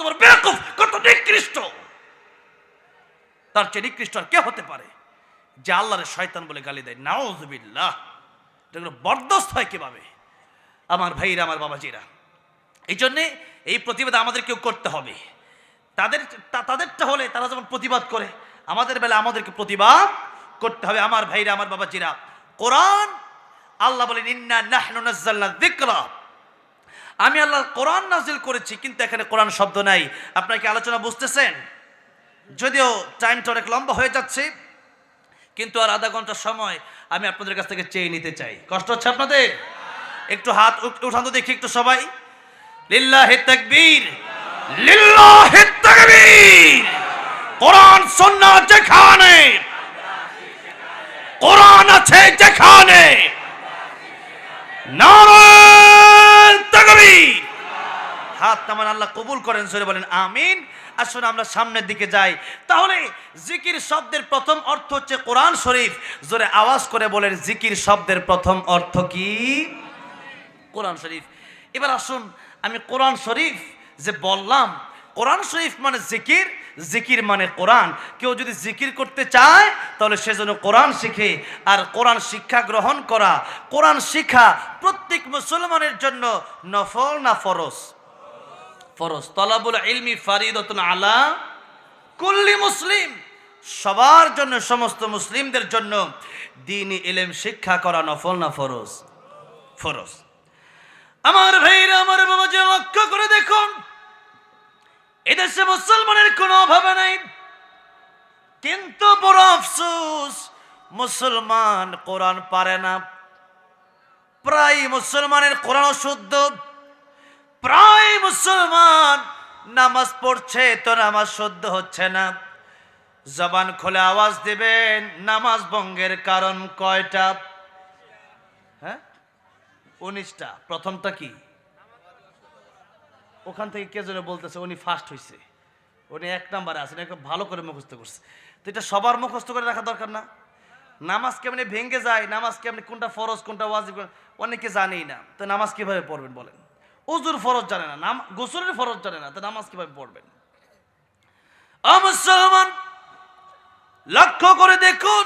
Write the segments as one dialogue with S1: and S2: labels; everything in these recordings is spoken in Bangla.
S1: বড় বেয়াকুফ, কত নিকৃষ্ট। তার চেয়ে নিকৃষ্ট আর কে হতে পারে যে আল্লাহরে শয়তান বলে গালি দেয়? নাউযুবিল্লাহ। এগুলো বরদাস্ত হয় কিভাবে? আমার ভাইরা, আমার বাবাজিরা, এই জন্যে এই প্রতিবাদ আমাদেরকেও করতে হবে। তাদেরটা হলে তারা যখন প্রতিবাদ করে, আমাদের বেলা আমাদেরকে প্রতিবাদ করতে হবে। আমার ভাইরা, আমার বাবাজিরা, কোরআন, আল্লাহ বলেন ইন্না নাহনু নাযালনা যিকরা, আমি আল্লাহ কোরআন নাজিল করেছি, কিন্তু এখানে কোরআন শব্দ নাই। আপনারা কি আলোচনা বুঝতেছেন? যদিও টাইমটা অনেক লম্বা হয়ে যাচ্ছে, কিন্তু আর আধা ঘন্টা সময় আমি আপনাদের কাছ থেকে চেয়ে নিতে চাই। কষ্ট হচ্ছে আপনাদের? একটু হাত উঠান তো দেখি একটু সবাই। লিল্লাহি তাকবীর, লিল্লাহি তাকবীর। কোরআন সুন্নাহ যেখানে, কোরআন আছে যেখানে, নারায়ে তাকবীর। হাত নামান, আল্লাহ কবুল করেন, জোরে বলেন আমিন। আসুন আমরা সামনের দিকে যাই। তাহলে জিকির শব্দের প্রথম অর্থ হচ্ছে কোরআন শরীফ। জোরে আওয়াজ করে বলেন, জিকির শব্দের প্রথম অর্থ কি? কোরআন শরীফ। এবার আসুন, আমি কোরআন শরীফ যে বললাম, কোরআন শরীফ মানে জিকির, জিকির মানে কোরআন। কেউ যদি জিকির করতে চায় তাহলে সেজন্য কোরআন শিখে। আর কোরআন শিক্ষা গ্রহণ করা, কোরআন শিক্ষা প্রত্যেক মুসলমানের জন্য নফল না ফরজ? ফরজ। তলাবুল ইলমি ফারিদাতুন আলা কুল্লি মুসলিম, সবার জন্য, সমস্ত মুসলিমদের জন্য দ্বীনি ইলম শিক্ষা করা নফল না ফরজ? ফরজ। আমার ভাইরা, আমার বাবাজি, লক্ষ্য করে দেখুন, এদেশে মুসলমানের কোনো অভাব নাই, কিন্তু বড় আফসোস, মুসলমান কোরআন পারে না। প্রায় মুসলমানের কোরআন অশুদ্ধ, প্রায় মুসলমান নামাজ পড়ছে তো নামাজ শুদ্ধ হচ্ছে না। জবান খুলে আওয়াজ দিবেন, নামাজ ভঙ্গের কারণ কয়টা? হ্যাঁ, 19টা। প্রথমটা কি? ওখান থেকে কে যেন বলতেছে উনি ফার্স্ট হয়েছে, উনি 1 নম্বরে আছেন, একটু ভালো করে মুখস্থ করছে। তো এটা সবার মুখস্থ করে রাখা দরকার না? নামাজ কেমনি ভেঙে যায়, নামাজ কেমনি, কোনটা ফরজ কোনটা ওয়াজিব অনেকে জানেই না। তো নামাজ কিভাবে পড়বেন বলেন? ওযুর ফরজ জানে না, গোসলের ফরজ জানে না, তো নামাজ কিভাবে পড়বেন? ও মুসলমান, লক্ষ্য করে দেখুন,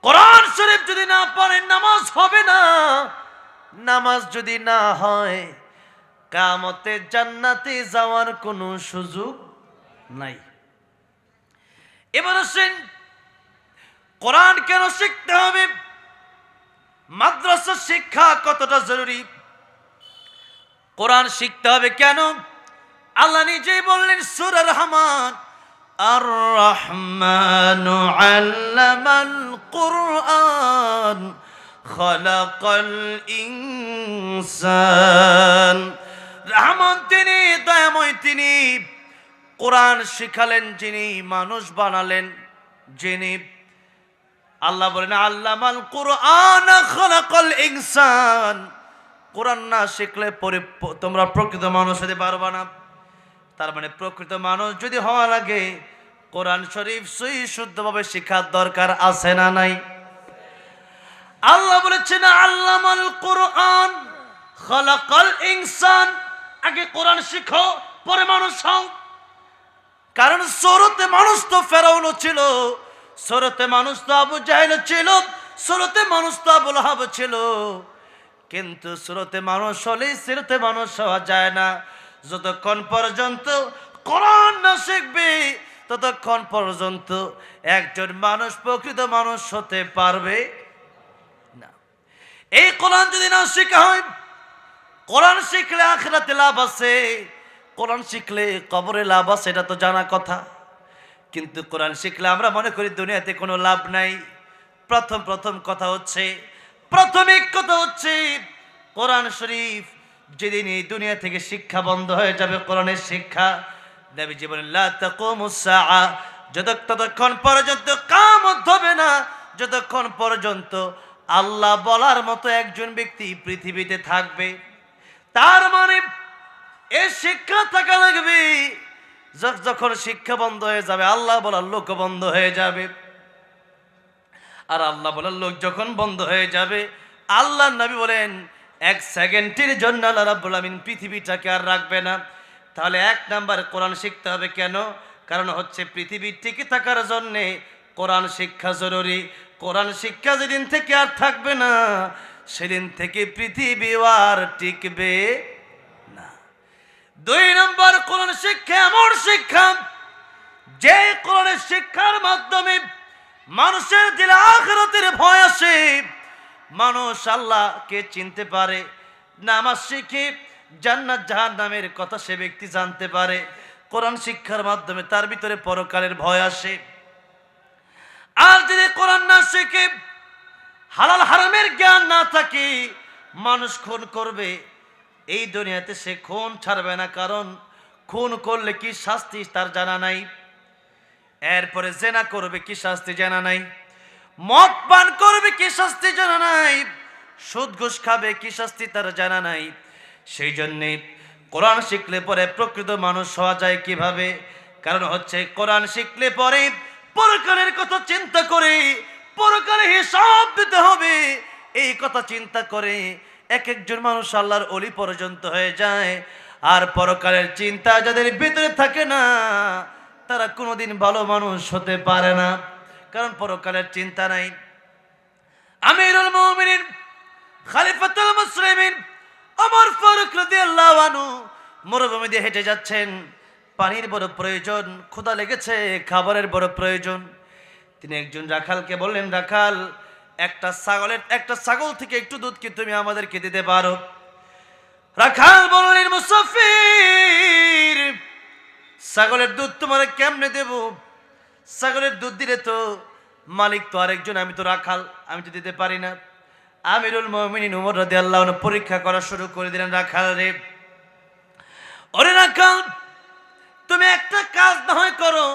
S1: কোরআন শরীফ যদি না পড়েন নামাজ হবে না। নামাজ যদি না হয়, কিয়ামতে জান্নাতে যাওয়ার কোনো সুযোগ নাই। এবার আসেন, কোরআন কেন শিখতে হবে? মাদ্রাসা শিক্ষা কতটা জরুরি? কোরআন শিখতে হবে কেন? আল্লাহ নিজেই বললেন সূরা রহমান, আর রহমানু আল্লামাল কুরআন খালাকাল ইনসান। রহমান তিনি, দয়াময় তিনি, কোরআন শিখালেন যিনি, মানুষ বানালেন যিনি। আল্লাহ বলেন আল্লামাল কুরআন খালাকাল ইনসান। কোরআন না শিখলে পরে তোমরা প্রকৃত মানুষ হতে পারবা না। তার মানে প্রকৃত মানুষ যদি হওয়া লাগে, কোরআন শরীফ সহি শুদ্ধভাবে শেখার দরকার আছে না নাই? আল্লাহ বলেছেন আল্লামাল কুরআন খালাকাল ইনসান। আগে কোরআন শিখো, পরে মানুষ হও। কারণ শুরুতে মানুষ তো ফেরাউন ছিল, শুরুতে মানুষ তো আবু জাহেল ছিল, শুরুতে মানুষ তো আবু লাহাব ছিল। কিন্তু শুরুতে মানুষ হলেই শুরুতে মানুষ হওয়া যায় না। যতক্ষণ পর্যন্ত কোরআন না শিখবে, ততক্ষণ পর্যন্ত একজন মানুষ প্রকৃত মানুষ হতে পারবে না। এই কোরআন যদি না শেখা হয়, কোরআন শিখলে আখিরাতে লাভ আছে, কোরআন শিখলে কবরে লাভ আছে, এটা তো জানা কথা। কিন্তু কোরআন শিখলে আমরা মনে করি দুনিয়াতে কোনো লাভ নাই। প্রথম কথা হচ্ছে, প্রাথমিক কথা হচ্ছে, কোরআন শরীফ যেদিন এই দুনিয়া থেকে শিক্ষা বন্ধ হয়ে যাবে, কোরআনের শিক্ষা, নবীজি বলেন লা তাকুমুস সাআ, যতক্ষণ পর্যন্ত কিয়ামত হবে না, যতক্ষণ পর্যন্ত আল্লাহ বলার মতো একজন ব্যক্তি পৃথিবীতে থাকবে। তার মানে এই শিক্ষা থাকা লাগবে। যখন শিক্ষা বন্ধ হয়ে যাবে, আল্লাহ বলার লোক বন্ধ হয়ে যাবে। আর আল্লাহ বলার লোক যখন বন্ধ হয়ে যাবে, আল্লাহ নবী বলেন 1 সেকেন্ডের জন্য আল্লাহ রাব্বুল আমিন পৃথিবীটাকে আর রাখবে না। তাহলে 1 নাম্বার কোরআন শিখতে হবে কেন? কারণ হচ্ছে পৃথিবীর টিকে থাকার জন্যে কোরআন শিক্ষা জরুরি। কোরআন শিক্ষা যেদিন থেকে আর থাকবে না, সেদিন থেকে পৃথিবী আর টিকবে না। 2 নম্বর, কোরআন শিক্ষা এমন শিক্ষা যে কোরআনের শিক্ষার মাধ্যমে মানুষের দিলে আখিরাতের ভয় আসে, মানুষ আল্লাহকে চিনতে পারে। নামাজ শিখে জান্নাত জাহান্নামের কথা সে ব্যক্তি জানতে পারে। কোরআন শিক্ষার মাধ্যমে তার ভিতরে পরকালের ভয় আসে। আর যদি কোরআন না শিখে, হালাল হারামের জ্ঞান না থাকে, মানুষ খুন করবে, এই দুনিয়াতে সে খুন ছাড়বে না, কারণ খুন করলে কি শাস্তি তার জানা নাই। এরপরে জেনা করবে, কি শাস্তি জানা নাই। মদ পান করবে, কি শাস্তি জানা নাই। সুদ ঘুষ খাবে, কি শাস্তি তার জানা নাই। সেই জন্যে কোরআন শিখলে পরে প্রকৃত মানুষ হওয়া যায় কিভাবে? কারণ হচ্ছে কোরআন শিখলে পরে পরকালের কথা চিন্তা করে, পরকালে হিসাব দিতে হবে, এই কথা চিন্তা করে এক একজন মানুষ আল্লাহর ওলি পর্যন্ত হয়ে যায়। আর পরকালের চিন্তা যাদের ভিতরে থাকে না, তারা কোনোদিন ভালো মানুষ হতে পারে না, কারণ পরকালের চিন্তা নাই। আমিরুল মুমিনিন খলিফাতুল মুসলিমিন ওমর ফারুক রাদিয়াল্লাহু আনহু মরুভূমি দিয়ে হেঁটে যাচ্ছেন। পানির বড় প্রয়োজন, ক্ষুধা লেগেছে, খাবারের বড় প্রয়োজন। তিনি একজন রাখালকে বললেন, রাখাল, একটা ছাগল থেকে একটু দুধ কি তুমি আমাদেরকে দিতে পারো? রাখাল বললেন, মুসাফির, ছাগলের দুধ তোমার কেমনে দেব? ছাগলের দুধ দিলে তো মালিক তো আরেকজন, আমি তো রাখাল, আমি তো দিতে পারি না। আমিরুল মুমিনিন ওমর রাদিয়াল্লাহু আনহু পরীক্ষা করা শুরু করে দিলেন, রাখাল রে, ওরে রাখাল, তুমি একটা কাজ না হয় করো,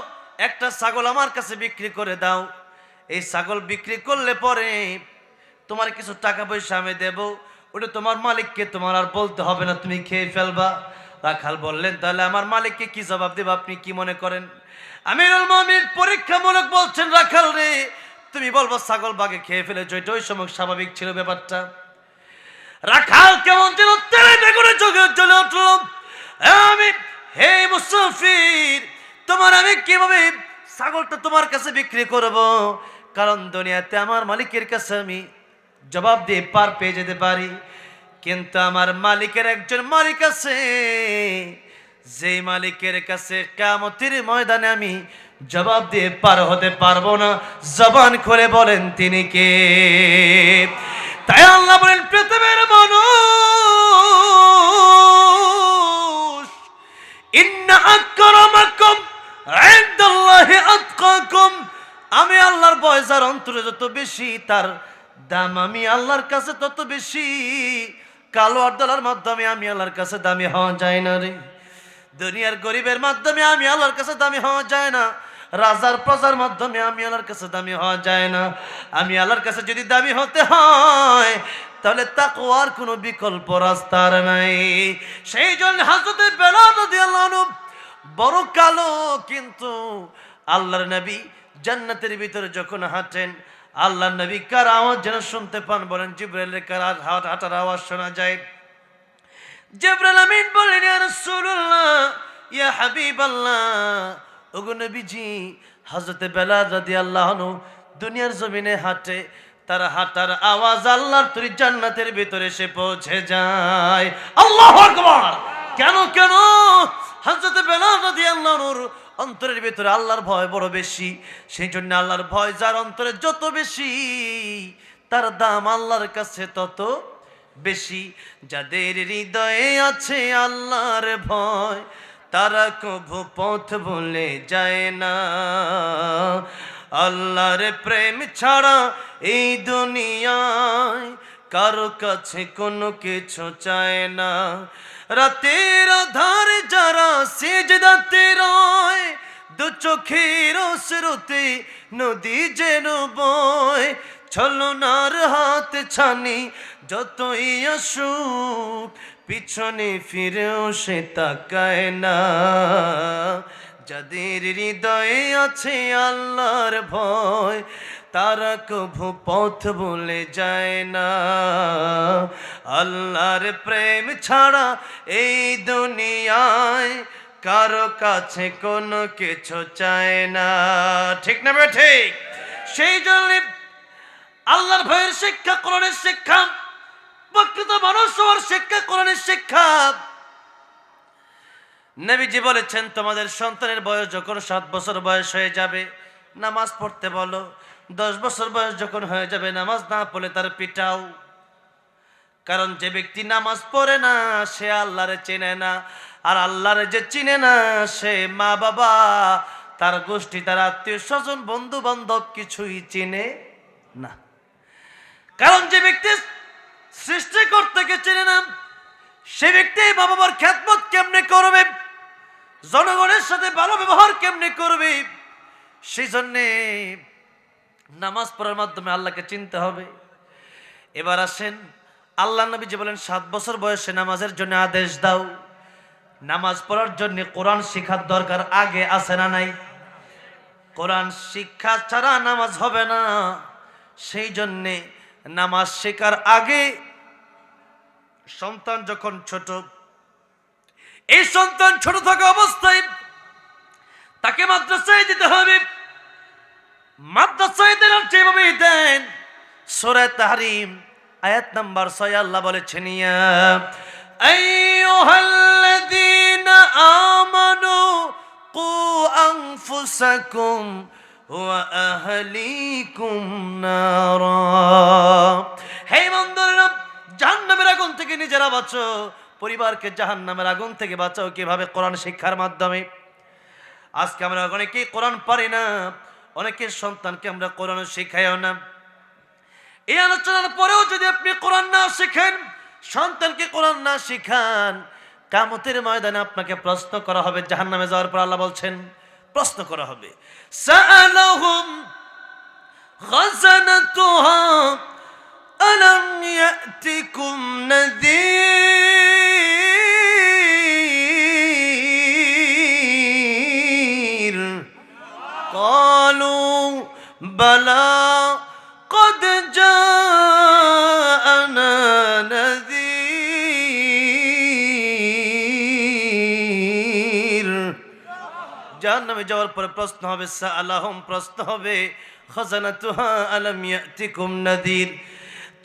S1: একটা ছাগল আমার কাছে বিক্রি করে দাও। এই ছাগল বিক্রি করলে পরে তোমার কিছু টাকা পয়সা আমি দেব, ওটা তোমার মালিককে তোমার আর বলতে হবে না, তুমি খেয়ে ফেলবা। রাখাল বললেন, তাহলে আমার মালিককে কি জবাব দেব, আপনি কি মনে করেন? আমিরুল মুমিনিন পরীক্ষামূলক বলছেন, রাখাল রে, তুমি বলবো ছাগল বাগে খেয়ে ফেলেছো, এটা ওই সময় স্বাভাবিক ছিল ব্যাপারটা। রাখাল কেমন যেন তেলে বেগুনে চোখে জ্বলে উঠল। আমি, হে মুসাফির, তোমার আমি কিভাবে ছাগলটা তোমার কাছে বিক্রি করব? কারণ দুনিয়াতে আমার মালিকের কাছে আমি জবাব দিয়ে পার পেয়ে যেতে পারি, কিন্তু আমার মালিকের একজন মালিক আছে, যে মালিকের কাছে কিয়ামতের ময়দানে আমি জবাব দিয়ে পার হতে পারবো না। জবান খুলে বলেন তিনি কে? তাই আল্লাহ বলেন, পৃথিবীর মানুষ, ইন্না আকরামাকুম ইনদাল্লাহি আতকাকুম, আমি আল্লাহর ভয় যার অন্তরে যত বেশি, তার দাম আমি আল্লাহর কাছে তত বেশি। কালো আর দলার মাধ্যমে আমি আল্লাহর কাছে দামি হওয়া যায় না রে। দুনিয়ার গরিবের মাধ্যমে আমি আল্লাহর কাছে দামি হওয়া যায় না। রাজার প্রজার মাধ্যমে আমি আল্লাহর কাছে দামি হওয়া যায় না। আমি আল্লাহর কাছে যদি দামি হতে হয়, তাহলে তাকওয়ার কোনো বিকল্প রাস্তা আর নাই। সেই জন্য হযরত বেলাল রাদিয়াল্লাহু আনহু বড় কালো, কিন্তু আল্লাহর নবী জান্নাতের ভিতরে যখন হাঁটেন, আল্লাহর নবী কার আওয়াজ যেন শুনতে পান? বলেন, জিবরাইলের কার হাঁটার আওয়াজ শোনা যায়। জিবরাইল আমিন বললেন, ইয়া রাসূলুল্লাহ, ইয়া হাবিবাল্লাহ, ওগো নবীজি, হযরত বেলাল রাদিয়াল্লাহু আনহু দুনিয়ার জমিনে হাঁটে, তার হাঁটার আওয়াজ আল্লাহর তৈরি জান্নাতের ভিতরে এসে পৌঁছে যায়। আল্লাহু আকবার! কেন কেন? হযরত বেলাল রাদিয়াল্লাহু আনহুর অন্তরের ভিতরে আল্লাহর ভয় বড় বেশি। সেই জন্য আল্লাহর ভয় যার অন্তরে যত বেশি, তার দাম আল্লাহর কাছে তত বেশি। যাদের হৃদয়ে আছে আল্লাহর ভয়, তারা কভু পথ ভুলে যায় না। আল্লাহর প্রেম ছাড়া এই দুনিয়ায় কারো কাছে কোনো কিছু চায় না। রাতের আধার যারা সিজদাতে রয়, দু চোখের স্রোতে নদী যেন বয়, ছলনার হাত ছানি যতই আসুক, পিছনে ফিরেও সে তাকায় না। যাদের হৃদয়ে আছে আল্লাহর ভয়, তারা কভু পথ ভুলে যায় না। আল্লাহর প্রেম ছাড়া এই দুনিয়ায় কারো কাছে কোনো কিছু চায় না। ঠিক না বে ঠিক? সেই জন্য আল্লাহর ভয়ের শিক্ষা, কোরআনের শিক্ষা, প্রকৃত মানুষ হওয়ার শিক্ষা, কোরআনের শিক্ষা। নবীজি বলেছেন, তোমাদের সন্তানের বয়স যখন 7 বছর বয়স হয়ে যাবে নামাজ পড়তে বলো। 10 বছর বয়স যখন হয়ে যাবে নামাজ না পড়লে তার পিটাও। কারণ যে ব্যক্তি নামাজ পড়ে না সে আল্লাহরে চেনে না, আর আল্লাহরে যে চিনে না সে মা বাবা, তার গোষ্ঠী, তার আত্মীয় স্বজন, বন্ধু বান্ধব কিছুই চিনে না। কারণ যে ব্যক্তি সৃষ্টিকর্তাকে চেনে না সে ব্যক্তি মা বাবার খেদমত কেমনে করবে, জনগণের সাথে ভালো ব্যবহার কেমনে করবে? সেই জন্যে নামাজ পড়ার মাধ্যমে আল্লাহকে চিনতে হবে। এবার আসেন, আল্লাহ নবী যে বলেন 7 বছর বয়সে নামাজের জন্য আদেশ দাও। নামাজ পড়ার জন্য কোরআন শিক্ষার দরকার আগে আছে না নাই? কোরআন শিক্ষা ছাড়া নামাজ হবে না। সেই জন্যে নামাজ শেখার আগে সন্তান যখন ছোট, এই সন্তান ছোট থাকা অবস্থায় তাকে মাদ্রাসায় দিতে হবে। মাদ্রাসায় দেন যেভাবে দেন, সূরা তাহরিম আয়াত নাম্বার 6 আল্লাহ বলেছেন, ইয়া আইয়ুহাল্লাযীনা আমানু কু আনফুসাকুম ওয়া আহলিকুম নারা। হে ইমানদাররা, জাহান্নামের আগুন থেকে নিজেরা বাঁচো, পরিবারকে জাহান্নামের আগুন থেকে বাঁচাও। কিভাবে? কোরআন শিক্ষার মাধ্যমে। আজকে আমরা অনেকেই কোরআন পারি না, অনেকের সন্তানকে আমরা কোরআন শেখাইও না। এই আলোচনার পরেও যদি আপনি কোরআন না শেখেন, সন্তানকে কোরআন না শিখান, কিয়ামতের ময়দানে আপনাকে প্রশ্ন করা হবে। জাহান্নামে যাওয়ার পর আল্লাহ বলছেন প্রশ্ন করা হবে, সাআলাহুম খাযানাতুহা আলাম ইয়াতিকুম নাযীর ক্বালু বালা قد جاءنا نذير। জাহান্নামে যাওয়ার পরে প্রশ্ন হবে, সাআলাহুম, প্রশ্ন হবে, খাযানাতুহা আলাম ইয়াতিকুম নাযীর,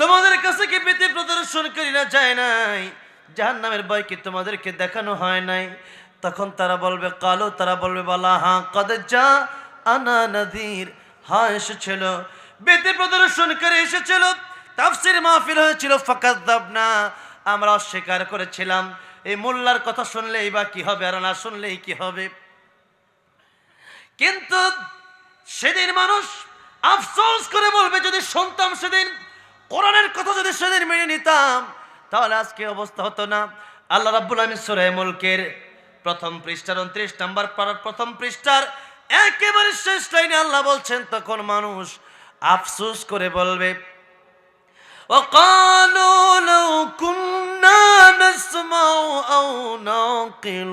S1: তোমাদের কাছে কি ভীতি প্রদর্শনকারী না যায় নাই? জাহান্নামের ভয় কি তোমাদেরকে দেখানো হয় নাই? তখন তারা বলবে, কালো, তারা বলবে, বালা, হ্যাঁ, কদ জাআনা নাযীর, হ্যাঁ এসেছিল, ভীতি প্রদর্শনকারী এসেছিল, তাফসীর মাহফিল হয়েছিল, ফাকাযযাবনা, আমরা অস্বীকার করেছিলাম। এই মোল্লার কথা শুনলেই বা কি হবে, আর না শুনলেই কি হবে? কিন্তু সেদিন মানুষ আফসোস করে বলবে, যদি শুনতাম সেদিন, কোরআনের কথা যদি সেদিন মেনে নিতাম, তাহলে আজকে অবস্থা হতো না। আল্লাহ রাব্বুল আলামিন সূরা মুলকের প্রথম পৃষ্ঠার 29 নম্বর পারার প্রথম পৃষ্ঠার একেবারে শেষ লাইনে আল্লাহ বলছেন, তখন মানুষ আফসোস করে বলবে, وقالوا لو كنا نسمع أو نعقل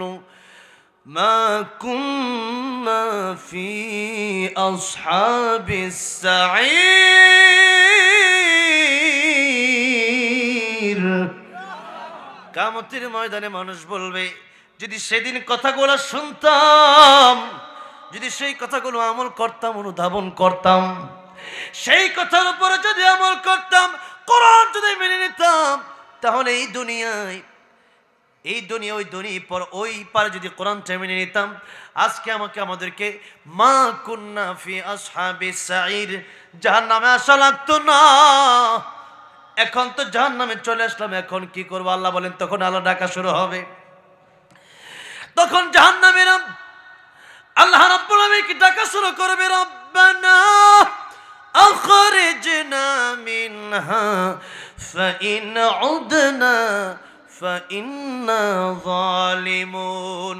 S1: ما كنا في أصحاب السعير। কিয়ামতের ময়দানে মানুষ বলবে, যদি সেদিন কথাগুলো শুনতাম, যদি সেই কথাগুলো আমল করতাম, অনুধাবন করতাম, সেই কথার উপরে যদি আমল করতাম, কোরআন যদি মেনে নিতাম, তাহলে এই দুনিয়া ওই দুনিয়া পর ওই পারে যদি কোরআনটা মেনে নিতাম, আজকে আমাদেরকে মা কুন্না ফি আসহাবিস সাঈর, জাহান্নামে আসা লাগতো না। এখন তো জাহান্নামে চলে আসলাম, এখন কি করবো? আল্লাহ বলেন, তখন আল্লাহ ডাকা শুরু হবে। তখন জাহান্নামীরা আল্লাহ রাব্বুল আলামিন কি ডাকা শুরু করবে, রব্বানা আখরিজনা মিনহা ফাইন উদনা ফাইন্না যালিমুন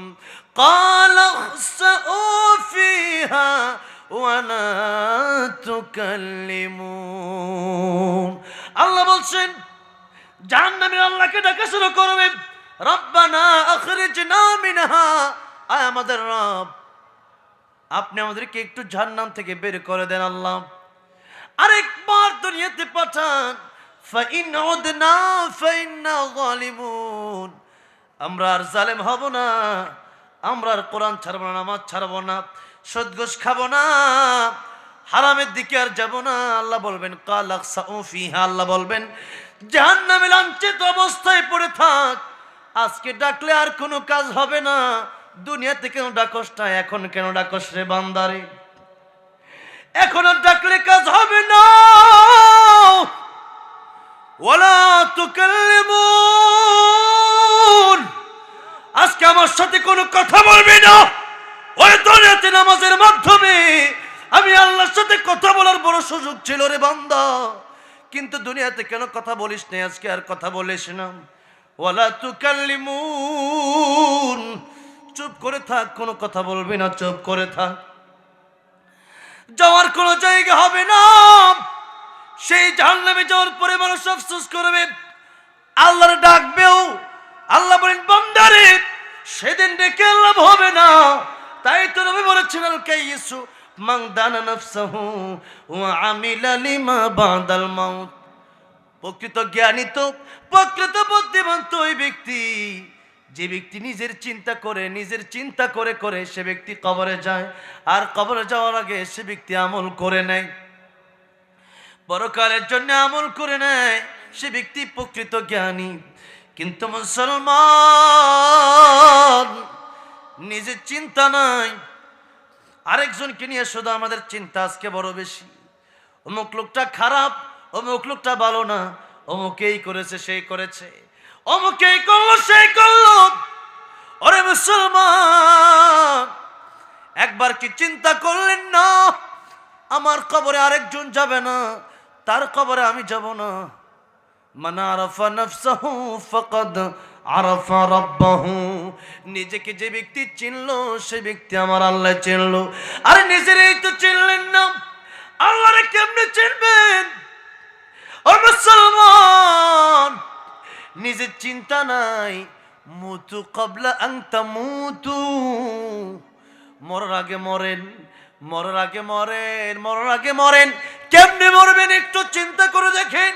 S1: ক্বালা ইখসাউ ফিহা ওয়া লা তুকাল্লিমুন। আল্লাহ বলছেন, জাহান্নামীরা আল্লাহকে ডাকা শুরু করবে, রব্বানা আখরিজনা মিনহা, আয় আমাদের রব, আপনি আমাদেরকে একটু জাহান্নাম থেকে বের করে দেন। আল্লাহ আরেকবার দুনিয়াতে পাঠান, ফাইন উদনা ফাইন্না যালিমুন, আমরা আর জালেম হব না, আমরা আর কোরআন ছাড়বো না, নামাজ ছাড়বো না, সুদ ঘুষ খাবো না, হারামের দিকে আর যাব না। আল্লাহ বলবেন কাল আকসাউ ফিহা, আল্লাহ বলবেন জাহান্নামে লাঞ্ছিত অবস্থায় পড়ে থাক, আজকে ডাকলে আর কোনো কাজ হবে না, দুনিয়াতে কেন ডাকস না, এখন কেন ডাকস রে বান্দারে, এখন আর ডাকলে কাজ হবে না। ওয়ালা তুকাল্লিমুন, আজকে আমার সাথে কোনো কথা বলবি না। ওই দুনিয়াতে নামাজের মাধ্যমে আমি আল্লাহর সাথে কথা বলার বড় সুযোগ ছিল রে বান্দা, কিন্তু দুনিয়াতে কেন কথা বলিস না, আজকে আর কথা বলিস না। ওয়ালা তুকাল্লিমুন, চুপ করে থাক, কোনো কথা বলবি না, চুপ করে থাক। যাওয়ার কোনো জায়গা হবে না, সেই জাহান্নামে যাওয়ার পরে মানুষ আফসোস করবে, আল্লাহর ডাকবেও, আল্লাহ বলেন বান্দারে সেদিন ডেকে লাভ হবে না। তাই তো নবী বলেছেন আল কাইয়িসু মান দানা নাফসাহু ওয়া আমিলা লিমা বাদাল মাউত, প্রকৃত জ্ঞানী তো, প্রকৃত বুদ্ধিমান তো ওই ব্যক্তি যে ব্যক্তি নিজের চিন্তা করে করে সে ব্যক্তি কবরে যায়, আর কবরে যাওয়ার আগে সে ব্যক্তি আমল করে নেয়, পরকালের জন্য আমল করে নেয়, সে ব্যক্তি প্রকৃত জ্ঞানী। কিন্তু মুসলমান নিজের চিন্তা নাই, আরেকজনকে নিয়ে শুধু আমাদের চিন্তা আজকে বড় বেশি। অমুক লোকটা খারাপ, অমুক লোকটা ভালো না, অমুক এই করেছে সেই করেছে, অমুক এই করলো সেই করলো। ওরে মুসলমান, একবার কি চিন্তা করলেন না আমার কবরে আরেকজন যাবে না, তার কবরে আমি যাব না। মান আরাফা নাফসাহু ফাকাদ আরাফা রাব্বাহু, নিজেকে যে ব্যক্তি চিনলো সে ব্যক্তি আমার আল্লাহ চিনলো। আরে নিজেরই তো চিনলেন না, আল্লাহরে কেমনে চিনবেন? ও মুসলমান, নিজের চিন্তা নাই, মুতু ক্বাবলা আন তামুতু, মরার আগে মরেন, মরার আগে মরেন, মরার আগে মরেন। কেমনে মরবেন একটু চিন্তা করে দেখেন।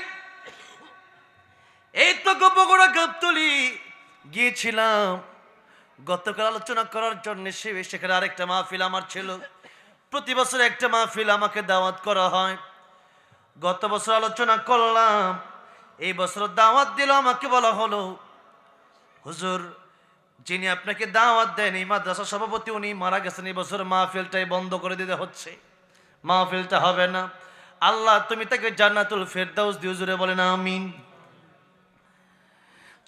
S1: এই তো বগুড়া গাবতলী গিয়েছিলাম গতকাল আলোচনা করার জন্য, সেখানে আরেকটা মাহফিল আমার ছিল। প্রতি বছর একটা মাহফিল আমাকে দাওয়াত করা হয়। গত বছর আলোচনা করলাম, এই বছর দাওয়াত দিল, আমাকে বলা হলো হুজুর যিনি আপনাকে দাওয়াত দেন এই মাদ্রাসা সভাপতি উনি মারা গেছেন, এই বছর মাহফিলটাই বন্ধ করে দিতে হচ্ছে, মাহফিলটা হবে না। আল্লাহ তুমি তাকে জান্নাতুল ফেরদাউস দিও, জুড়ে বলেন আমিন।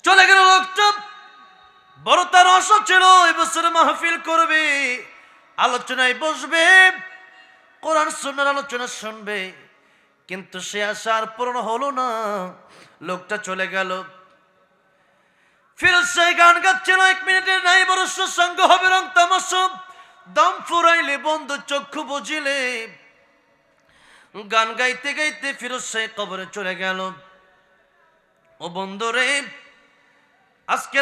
S1: চলে গেল লোকটা, বড় তার আশা ছিল এই বছর মাহফিল করবে, আলোচনায় বসবে, কোরআন সুন্নাহর আলোচনা শুনবে, কিন্তু সে আশা আর পূরণ হলো না। লোকটা চলে গেল। ফিরোজ শাহ গান গাচ্ছিল, 1 মিনিটের নাই বড় সঙ্গ হবে, রং তামাশা দম ফুরাইলে বন্ধ চক্ষু বুঝিলে। গান গাইতে গাইতে ফিরোজ শাহ কবরে চলে গেল। ও বন্ধুরে, আজকে